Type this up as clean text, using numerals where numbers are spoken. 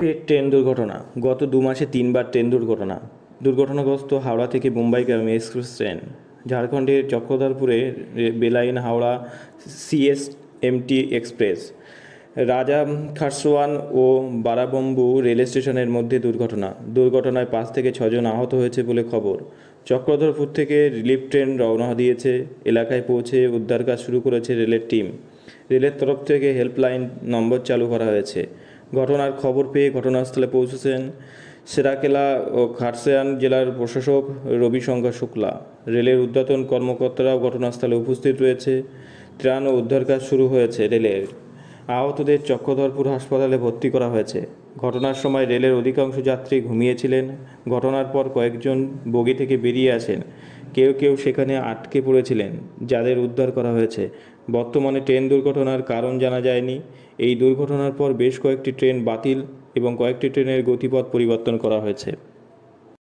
ফের ট্রেন দুর্ঘটনা। গত 2 মাসে 3বার ট্রেন দুর্ঘটনাগ্রস্ত হাওড়া থেকে মুম্বাইগামী এক্সপ্রেস ট্রেন। ঝাড়খণ্ডের চক্রধরপুরে বেলাইন হাওড়া সিএসএমটি এক্সপ্রেস, রাজা খারসোয়ান ও বারাবম্বু রেল স্টেশনের মধ্যে দুর্ঘটনায় 5 থেকে 6 জন আহত হয়েছে বলে খবর। চক্রধরপুর থেকে রিলিফ ট্রেন রওনা দিয়েছে। এলাকায় পৌঁছে উদ্ধার কাজ শুরু করেছে রেলের টিম। রেলের তরফ থেকে হেল্পলাইন নম্বর চালু করা হয়েছে। ঘটনার খবর পেয়ে ঘটনাস্থলে পৌঁছেছেন সেরাকেলা ও খারসায়ান জেলার প্রশাসক রবিশঙ্কর শুক্লা। রেলের ঊর্ধ্বতন কর্মকর্তারাও ঘটনাস্থলে উপস্থিত রয়েছে। ত্রাণ ও উদ্ধার কাজ শুরু হয়েছে রেলের। আহতদের চক্রধরপুর হাসপাতালে ভর্তি করা হয়েছে। ঘটনার সময় রেলের অধিকাংশ যাত্রী ঘুমিয়েছিলেন। ঘটনার পর কয়েকজন বগি থেকে বেরিয়ে আসেন। কেউ কেউ সেখানে আটকে পড়েছিলেন, যাদের উদ্ধার করা হয়েছে। বর্তমানে ট্রেন দুর্ঘটনার কারণ জানা যায়নি। এই দুর্ঘটনার পর বেশ কয়েকটি ট্রেন বাতিল এবং কয়েকটি ট্রেনের গতিপথ পরিবর্তন করা হয়েছে।